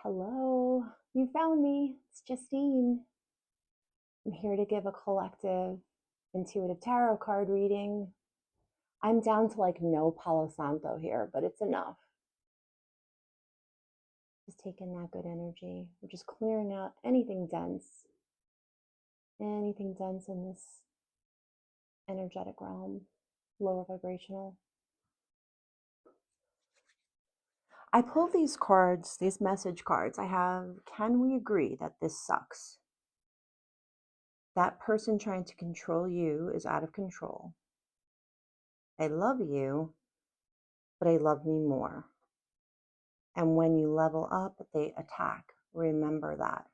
Hello, you found me. It's Justine. I'm here to give a collective intuitive tarot card reading. I'm down to like no Palo Santo here, but it's enough. Just taking that good energy. We're just clearing out anything dense in this energetic realm, lower vibrational. I pulled these cards, these message cards. I have, can we agree that this sucks? That person trying to control you is out of control. I love you, but I love me more. And when you level up, they attack. Remember that.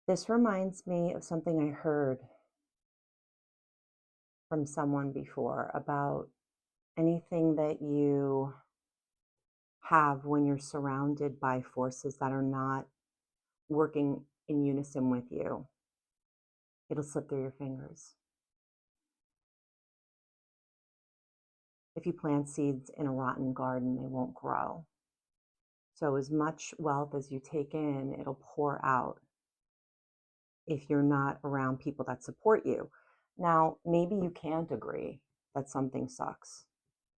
This reminds me of something I heard from someone before about anything that you have when you're surrounded by forces that are not working in unison with you. It'll slip through your fingers. If you plant seeds in a rotten garden, they won't grow. So as much wealth as you take in, it'll pour out if you're not around people that support you. Now, maybe you can't agree that something sucks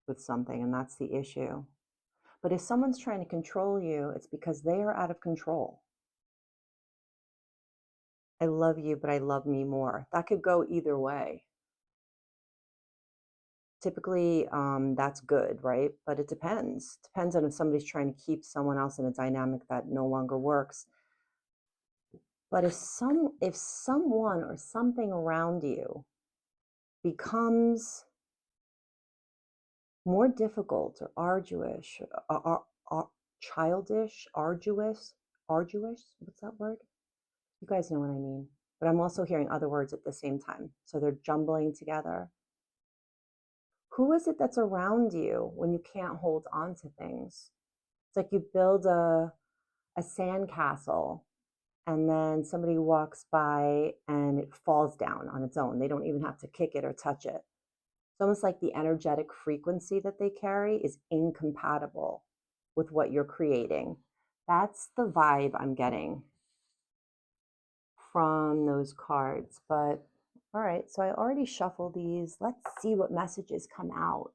with something, and that's the issue. But if someone's trying to control you, it's because they are out of control. I love you, but I love me more. That could go either way. Typically, that's good, right? But it depends. Depends on if somebody's trying to keep someone else in a dynamic that no longer works. But if someone or something around you becomes more difficult or arduous, childish, arduous, what's that word? You guys know what I mean. But I'm also hearing other words at the same time. So they're jumbling together. Who is it that's around you when you can't hold on to things? It's like you build a sandcastle and then somebody walks by and it falls down on its own. They don't even have to kick it or touch it. It's almost like the energetic frequency that they carry is incompatible with what you're creating. That's the vibe I'm getting from those cards. But all right, so I already shuffled these. Let's see what messages come out.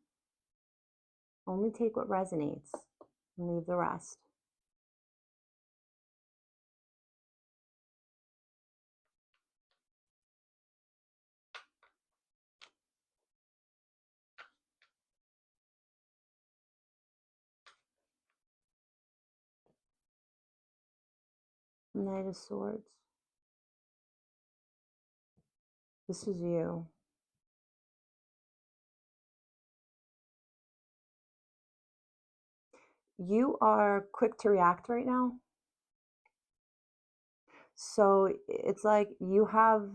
Only take what resonates and leave the rest. Knight of Swords. This is you. You are quick to react right now. So it's like you have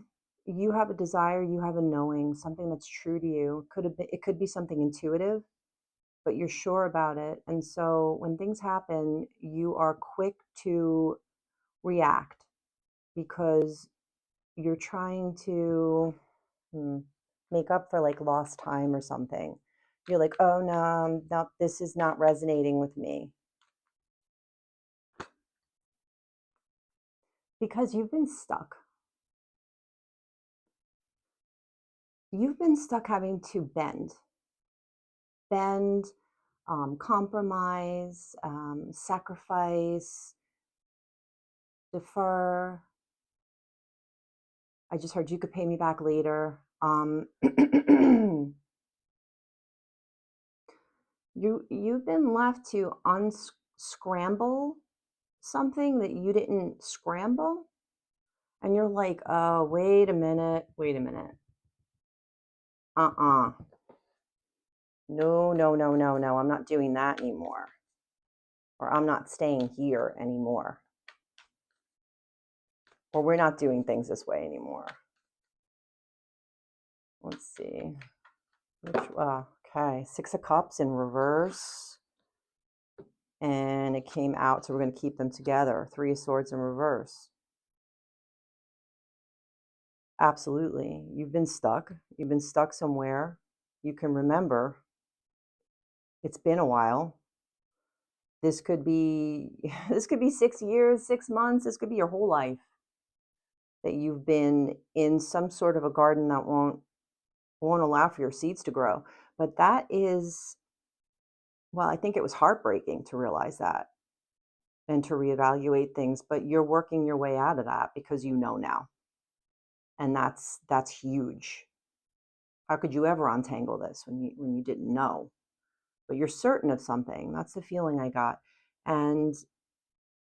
a desire, you have a knowing, something that's true to you. It could be something intuitive, but you're sure about it. And so when things happen, you are quick to react because you're trying to make up for like lost time or something. You're like, oh no, this is not resonating with me. Because you've been stuck. You've been stuck having to bend, compromise, sacrifice, defer. I just heard you could pay me back later. You've been left to unscramble something that you didn't scramble, and you're like, oh, wait a minute. No, I'm not doing that anymore. Or I'm not staying here anymore. Or we're not doing things this way anymore. Let's see. Okay, Six of Cups in reverse. And it came out, so we're going to keep them together. Three of Swords in reverse. Absolutely. You've been stuck. You've been stuck somewhere. You can remember. It's been a while. This could be this could be 6 years, 6 months, this could be your whole life that you've been in some sort of a garden that won't allow for your seeds to grow. But that is, well, I think it was heartbreaking to realize that and to reevaluate things, but you're working your way out of that because you know now. And that's huge. How could you ever untangle this when you didn't know? But you're certain of something. That's the feeling I got. And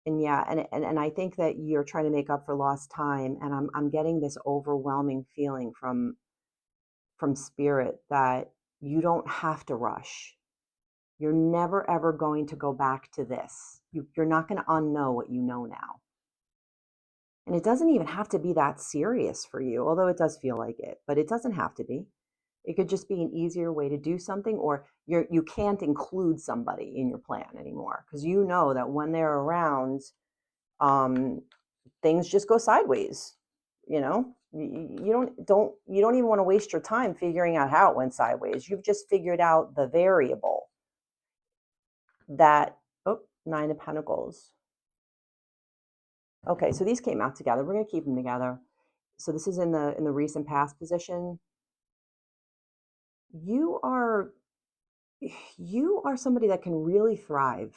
and yeah, and I think that you're trying to make up for lost time. And I'm getting this overwhelming feeling from spirit that you don't have to rush. You're never ever going to go back to this. You're not going to unknow what you know now. And it doesn't even have to be that serious for you, although it does feel like it, but it doesn't have to be. It could just be an easier way to do something, or you can't include somebody in your plan anymore because you know that when they're around, um, things just go sideways. You know, you don't even want to waste your time figuring out how it went sideways. You've just figured out the variable that, oh, Nine of Pentacles. Okay, so these came out together. We're going to keep them together. So this is in the recent past position. You are somebody that can really thrive.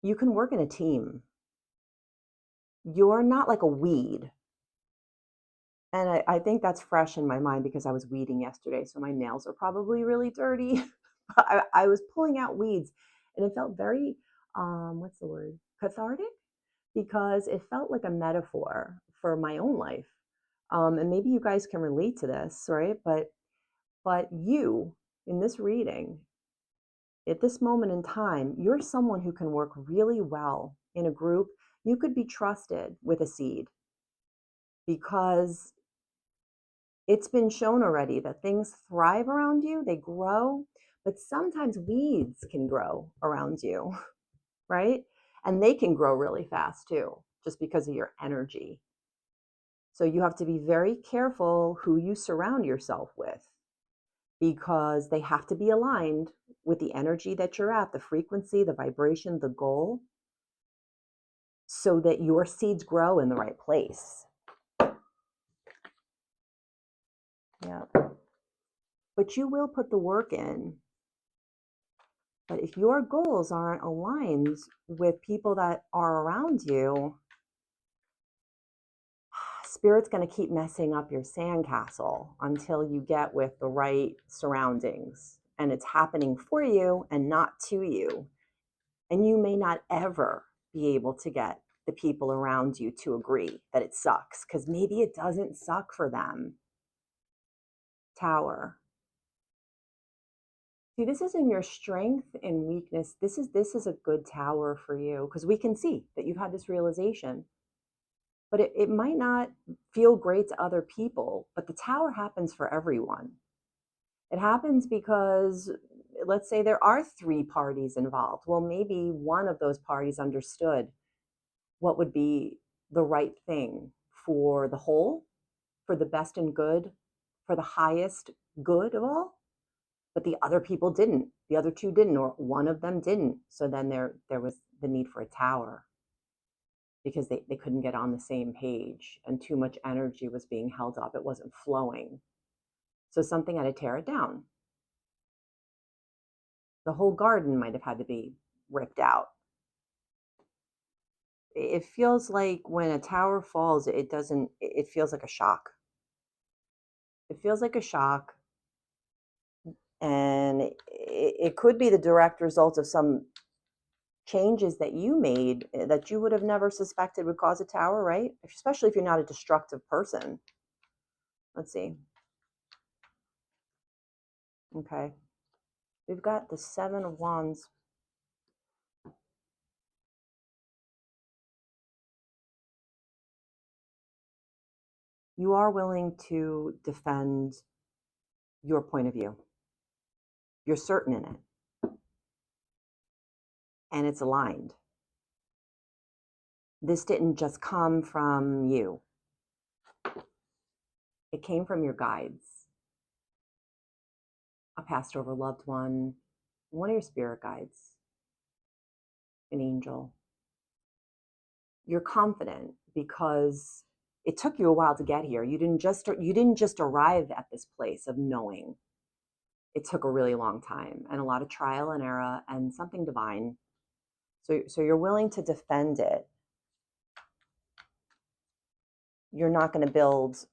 You can work in a team. You're not like a weed. And I think that's fresh in my mind because I was weeding yesterday. So my nails are probably really dirty. I was pulling out weeds and it felt very, what's the word? Cathartic, because it felt like a metaphor for my own life. And maybe you guys can relate to this, right? But you, in this reading, at this moment in time, you're someone who can work really well in a group. You could be trusted with a seed because it's been shown already that things thrive around you, they grow, but sometimes weeds can grow around you, right? And they can grow really fast too, just because of your energy. So you have to be very careful who you surround yourself with because they have to be aligned with the energy that you're at, the frequency, the vibration, the goal, so that your seeds grow in the right place. Yeah. But you will put the work in. But if your goals aren't aligned with people that are around you, Spirit's going to keep messing up your sandcastle until you get with the right surroundings. And it's happening for you and not to you. And you may not ever be able to get the people around you to agree that it sucks, because maybe it doesn't suck for them. Tower. See, this is in your strength and weakness. This is a good tower for you because we can see that you've had this realization. But it might not feel great to other people, but the tower happens for everyone. It happens because, let's say there are 3 parties involved. Well, maybe one of those parties understood what would be the right thing for the whole, for the best and good, for the highest good of all. But the other people didn't. The other 2 didn't, or one of them didn't. So then there was the need for a tower because they couldn't get on the same page and too much energy was being held up. It wasn't flowing. So something had to tear it down. The whole garden might have had to be ripped out. It feels like when a tower falls, it feels like a shock. It feels like a shock. And it could be the direct result of some changes that you made that you would have never suspected would cause a tower, right? Especially if you're not a destructive person. Let's see. Okay. We've got the 7 of Wands. You are willing to defend your point of view. You're certain in it. And it's aligned. This didn't just come from you. It came from your guides. A passed over loved one, one of your spirit guides, an angel. You're confident because it took you a while to get here. You didn't just arrive at this place of knowing. It took a really long time and a lot of trial and error and something divine. So you're willing to defend it. You're not going to build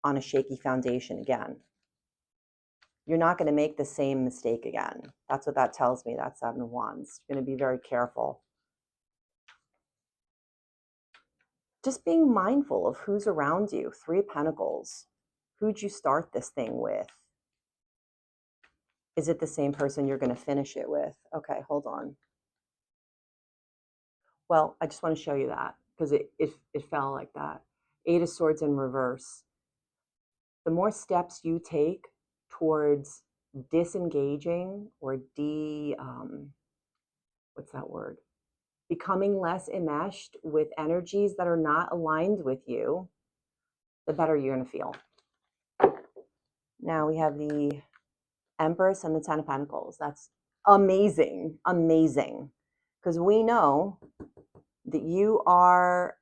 on a shaky foundation again. You're not going to make the same mistake again. That's what that tells me. That Seven of Wands. You're going to be very careful. Just being mindful of who's around you. Three of Pentacles. Who'd you start this thing with? Is it the same person you're going to finish it with? Okay, hold on. Well, I just want to show you that because it fell like that. Eight of Swords in reverse. The more steps you take towards disengaging or what's that word? Becoming less enmeshed with energies that are not aligned with you, the better you're going to feel. Now we have the Empress and the Ten of Pentacles. That's amazing, amazing. Because we know that you are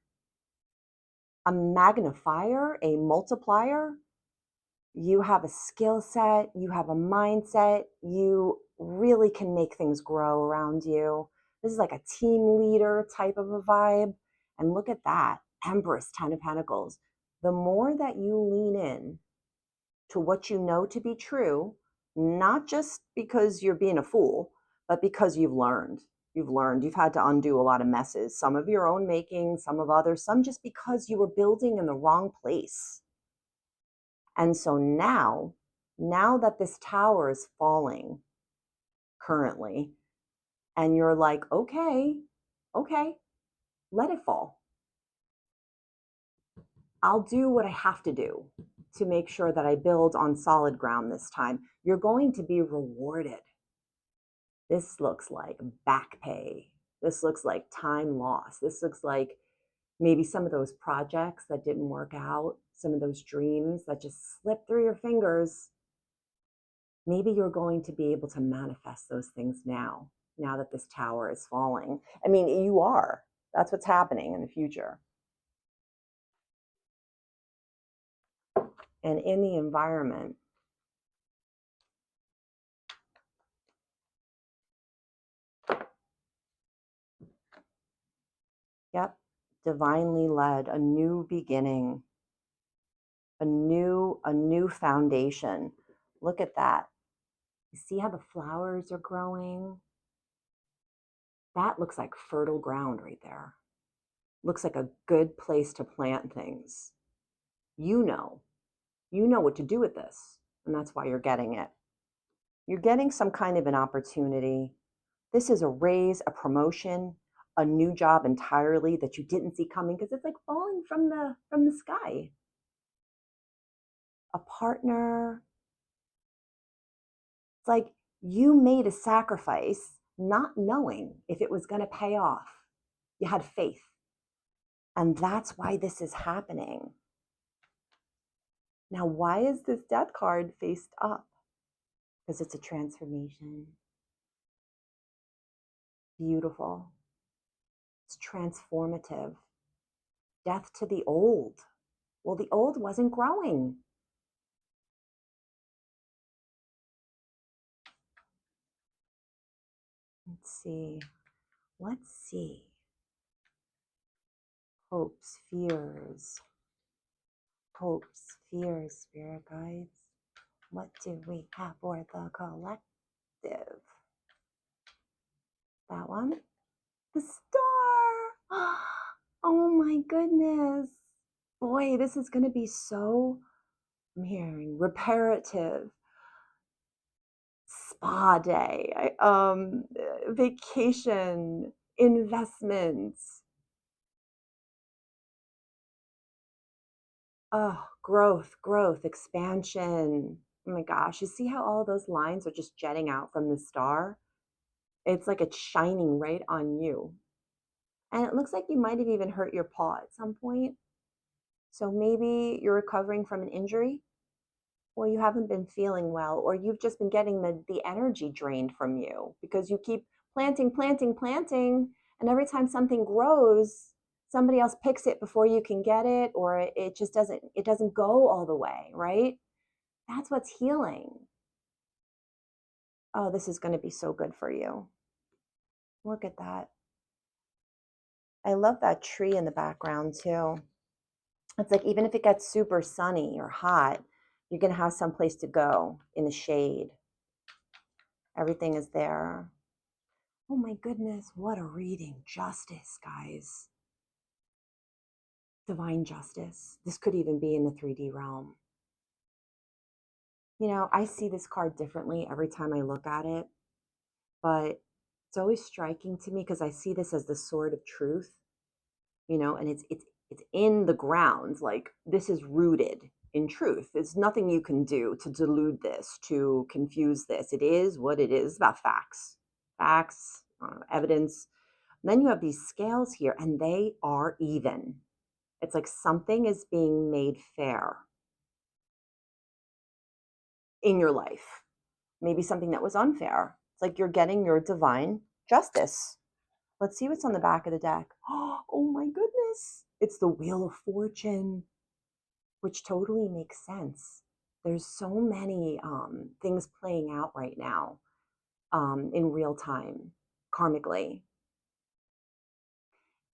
a magnifier, a multiplier. You have a skill set, you have a mindset, you really can make things grow around you. This is like a team leader type of a vibe. And look at that, Empress, Ten of Pentacles. The more that you lean in to what you know to be true, not just because you're being a fool, but because you've learned. You've had to undo a lot of messes, some of your own making, some of others, some just because you were building in the wrong place. And so now that this tower is falling currently, and you're like, okay, let it fall. I'll do what I have to do to make sure that I build on solid ground this time. You're going to be rewarded. This looks like back pay. This looks like time lost. This looks like maybe some of those projects that didn't work out, some of those dreams that just slipped through your fingers. Maybe you're going to be able to manifest those things now that this tower is falling. I mean, you are. That's what's happening in the future. And in the environment, yep, divinely led, a new beginning, a new foundation. Look at that. You see how the flowers are growing? That looks like fertile ground right there. Looks like a good place to plant things. You know what to do with this, and that's why you're getting it. You're getting some kind of an opportunity. This is a raise, a promotion, a new job entirely that you didn't see coming because it's like falling from the sky. A partner. It's like you made a sacrifice not knowing if it was going to pay off. You had faith. And that's why this is happening. Now, why is this Death card faced up? Because it's a transformation. Beautiful. It's transformative. Death to the old. Well, the old wasn't growing. Let's see. Hopes, fears, spirit guides. What do we have for the collective? That one? The star! Oh my goodness. Boy, this is going to be so, I'm hearing, reparative. Spa day, vacation, investments. Oh, growth, expansion. Oh my gosh, you see how all those lines are just jetting out from the star? It's like it's shining right on you. And it looks like you might have even hurt your paw at some point. So maybe you're recovering from an injury, Or you haven't been feeling well, or you've just been getting the energy drained from you because you keep planting, planting, planting. And every time something grows, somebody else picks it before you can get it, or it just doesn't go all the way, right? That's what's healing. Oh, this is going to be so good for you. Look at that. I love that tree in the background too. It's like even if it gets super sunny or hot, you're going to have some place to go in the shade. Everything is there. Oh my goodness, what a reading. Justice, guys. Divine justice. This could even be in the 3D realm. You know, I see this card differently every time I look at it, but it's always striking to me because I see this as the sword of truth, you know, and it's in the ground. Like this is rooted in truth. There's nothing you can do to delude this, to confuse this. It is what it is. It's about facts. Facts, evidence. And then you have these scales here, and they are even. It's like something is being made fair in your life. Maybe something that was unfair. It's like you're getting your divine justice. Let's see what's on the back of the deck. Oh my goodness. It's the Wheel of Fortune, which totally makes sense. There's so many things playing out right now in real time, karmically.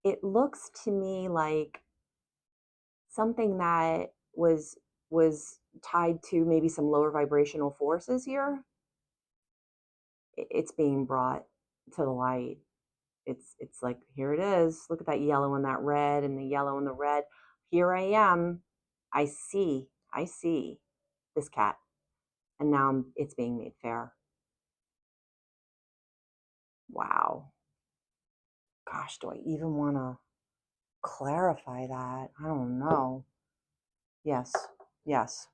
It looks to me like something that was tied to maybe some lower vibrational forces here. It's being brought to the light. It's like, here it is. Look at that yellow and that red and the yellow and the red. Here I am. I see this cat, and now it's being made fair. Wow. Gosh, do I even want to clarify that? I don't know. Yes. Yes.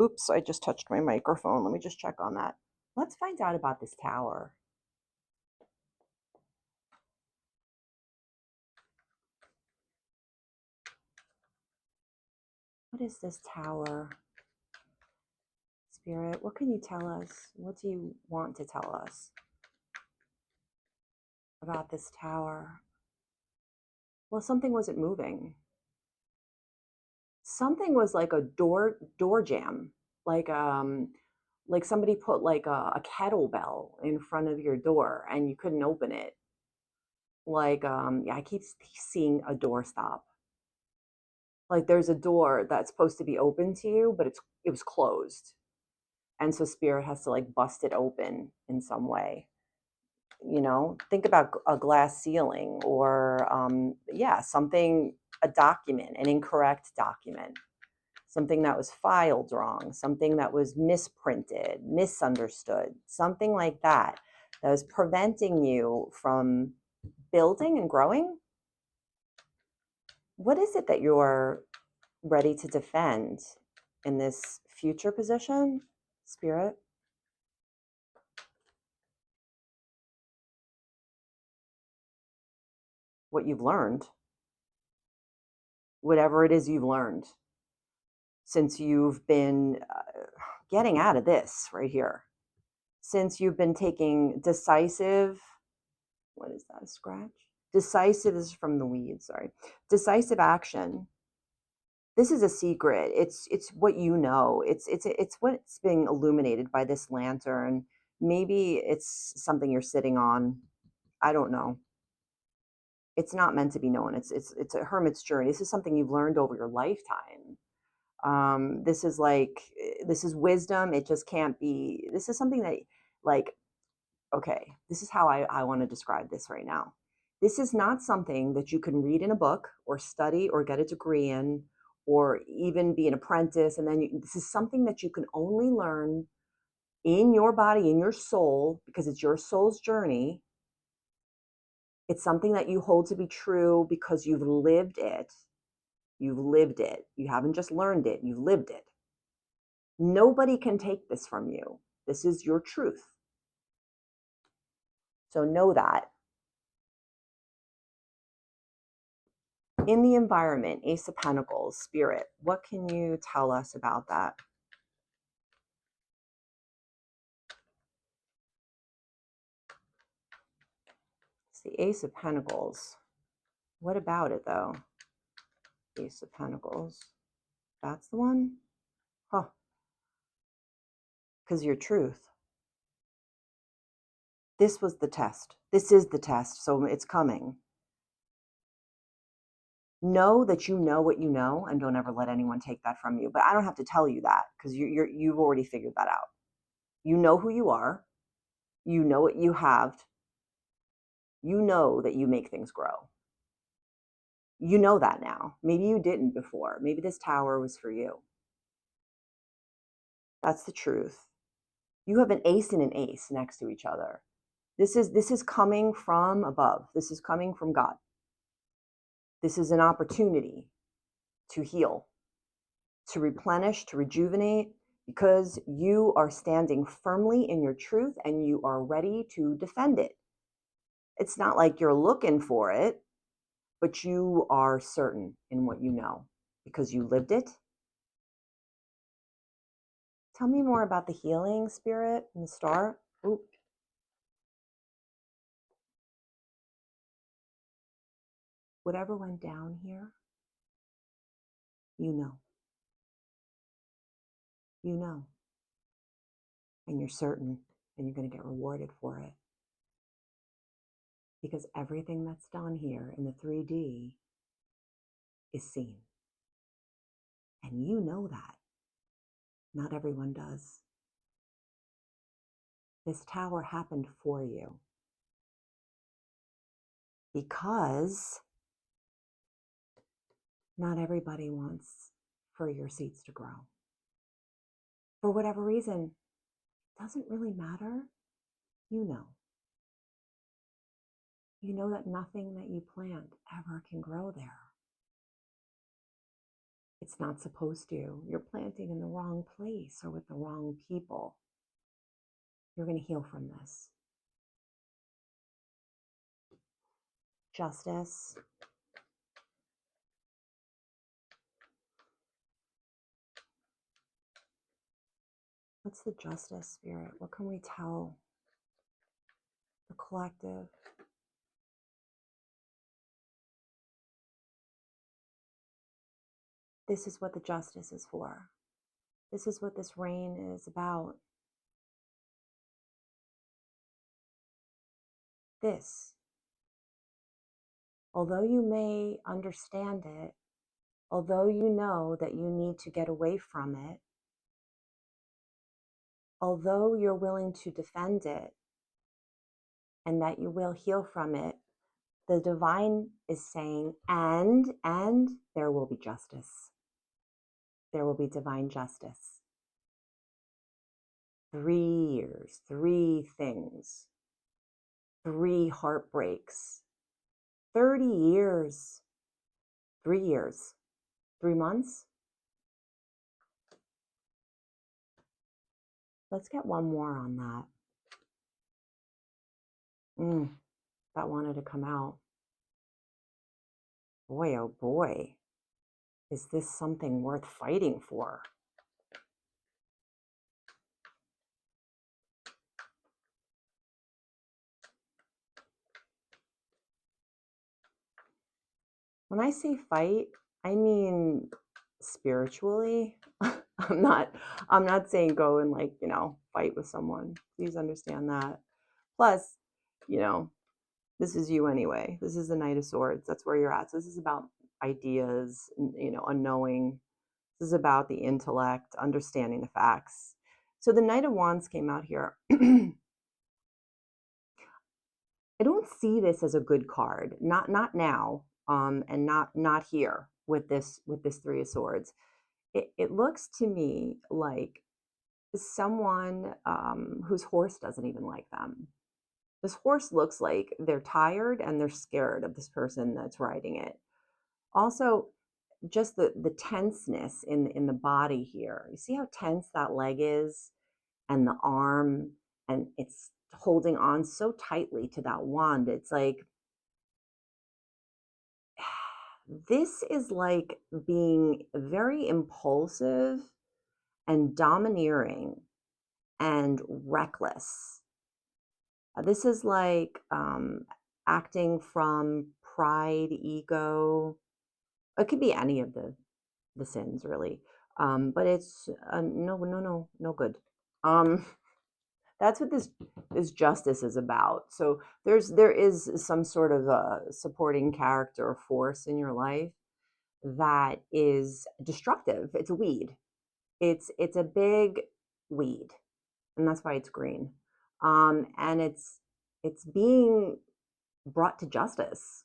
Oops, I just touched my microphone. Let me just check on that. Let's find out about this tower. What is this tower? Spirit, what can you tell us? What do you want to tell us about this tower? Well, something wasn't moving. Something was like a door jam, like somebody put like a kettlebell in front of your door and you couldn't open it. Like yeah, I keep seeing a door stop. Like there's a door that's supposed to be open to you, but it was closed. And so spirit has to like bust it open in some way. You know, think about a glass ceiling or yeah, something, a document, an incorrect document, something that was filed wrong, something that was misprinted, misunderstood, something like that, that was preventing you from building and growing. What is it that you're ready to defend in this future position, Spirit? What you've learned, whatever it is you've learned since you've been getting out of this right here, since you've been taking decisive, what is that, a scratch? Decisive is from the weeds, sorry. Decisive action. This is a secret. It's what you know. It's what's being illuminated by this lantern. Maybe it's something you're sitting on. I don't know. It's not meant to be known. It's a hermit's journey. This is something you've learned over your lifetime. This is like, this is wisdom. It just can't be, this is something that, like, okay, this is how I want to describe this right now. This is not something that you can read in a book or study or get a degree in or even be an apprentice. And then this is something that you can only learn in your body, in your soul, because it's your soul's journey. It's something that you hold to be true because you've lived it. You've lived it. You haven't just learned it, you've lived it. Nobody can take this from you. This is your truth. So know that. In the environment, Ace of Pentacles, Spirit, what can you tell us about that? It's the Ace of Pentacles. What about it, though? Ace of Pentacles. That's the one? Huh. Because your truth. This was the test. This is the test, so it's coming. Know that you know what you know, and don't ever let anyone take that from you. But I don't have to tell you that, because you've already figured that out. You know who you are. You know what you have. You know that you make things grow. You know that now. Maybe you didn't before. Maybe this tower was for you. That's the truth. You have an ace and an ace next to each other. This is coming from above. This is coming from God. This is an opportunity to heal, to replenish, to rejuvenate, because you are standing firmly in your truth and you are ready to defend it. It's not like you're looking for it, but you are certain in what you know because you lived it. Tell me more about the healing, Spirit, and the star. Ooh. Whatever went down here, you know. You know. And you're certain, and you're going to get rewarded for it. Because everything that's done here in the 3D is seen. And you know that. Not everyone does. This tower happened for you. Because not everybody wants for your seeds to grow. For whatever reason, it doesn't really matter. You know. You know that nothing that you plant ever can grow there. It's not supposed to. You're planting in the wrong place or with the wrong people. You're going to heal from this. Justice. What's the justice, Spirit? What can we tell the collective? This is what the justice is for. This is what this reign is about. This. Although you may understand it, although you know that you need to get away from it, although you're willing to defend it and that you will heal from it, the divine is saying, and there will be justice. There will be divine justice. 3 years, 3 things, 3 heartbreaks, 30 years, 3 years, 3 months. Let's get one more on that. That wanted to come out. Boy, oh boy, is this something worth fighting for? When I say fight, I mean spiritually. I'm not saying go and fight with someone. Please understand that. Plus, this is you anyway. This is the Knight of Swords. That's where you're at. So this is about ideas, unknowing. This is about the intellect, understanding the facts. So the Knight of Wands came out here. I don't see this as a good card. Not now. And not here with this 3 of Swords. It looks to me like someone whose horse doesn't even like them. This horse looks like they're tired and they're scared of this person that's riding it. Also, just the tenseness in the body here. You see how tense that leg is and the arm, and it's holding on so tightly to that wand. It's like This is like being very impulsive and domineering and reckless. This is like acting from pride, ego. It could be any of the sins, really. But it's no good. Um, that's what this justice is about. So there is some sort of a supporting character or force in your life that is destructive. It's a weed. It's a big weed, and that's why it's green. And it's being brought to justice.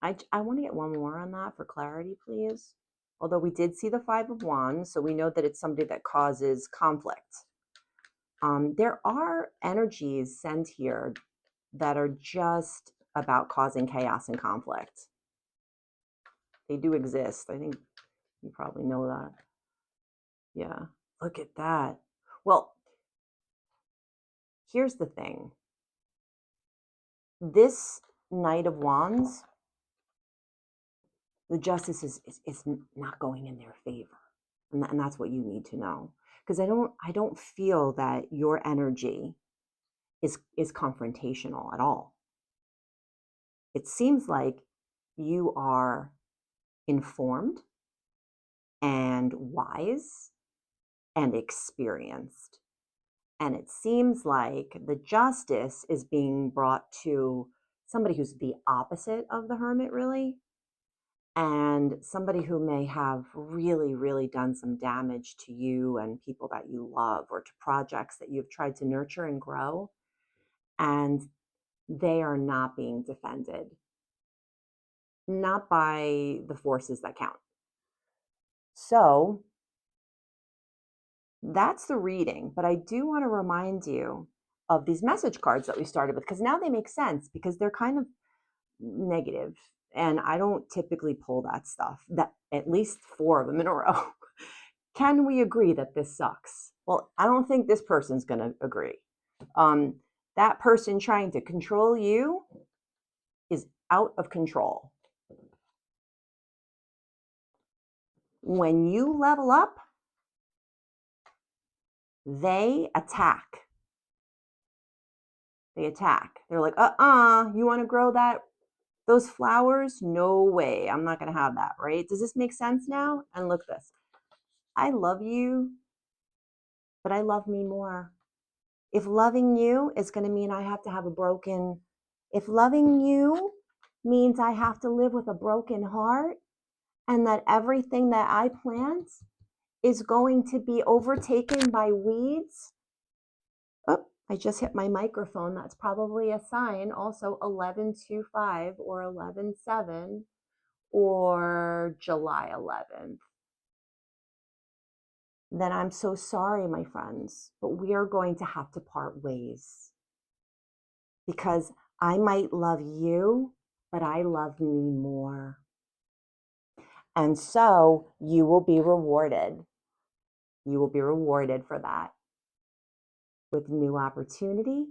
I want to get one more on that for clarity, please. Although we did see the Five of Wands, so we know that it's somebody that causes conflict. There are energies sent here that are just about causing chaos and conflict. They do exist. I think you probably know that. Yeah, look at that. Well, here's the thing. This Knight of Wands, the justice is not going in their favor. And that's what you need to know. Because I don't feel that your energy is confrontational at all. It seems like you are informed and wise and experienced. And it seems like the justice is being brought to somebody who's the opposite of the hermit, really, and somebody who may have really, really done some damage to you and people that you love, or to projects that you've tried to nurture and grow, and they are not being defended, not by the forces that count. So that's the reading, but I do want to remind you of these message cards that we started with, because now they make sense, because they're kind of negative, and I don't typically pull that stuff, that at least 4 of them in a row. Can we agree that this sucks? Well, I don't think this person's going to agree. That person trying to control you is out of control. When you level up, they attack. They attack. They're like, you want to grow those flowers? No way. I'm not going to have that, right? Does this make sense now? And look at this. I love you, but I love me more. If loving you is going to mean I have to have if loving you means I have to live with a broken heart, and that everything that I plant is going to be overtaken by weeds. Oh, I just hit my microphone. That's probably a sign. Also 11/25 or 11/7 or July 11th. Then I'm so sorry, my friends, but we are going to have to part ways, because I might love you, but I love me more. And so you will be rewarded. You will be rewarded for that with new opportunity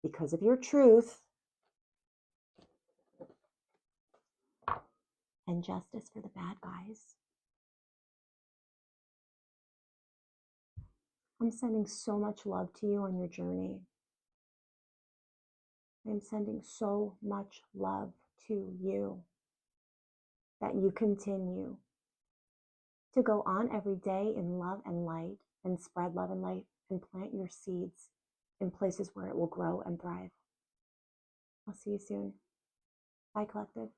because of your truth, and justice for the bad guys. I'm sending so much love to you on your journey. I'm sending so much love to you, that you continue to go on every day in love and light, and spread love and light, and plant your seeds in places where it will grow and thrive. I'll see you soon. Bye, Collective.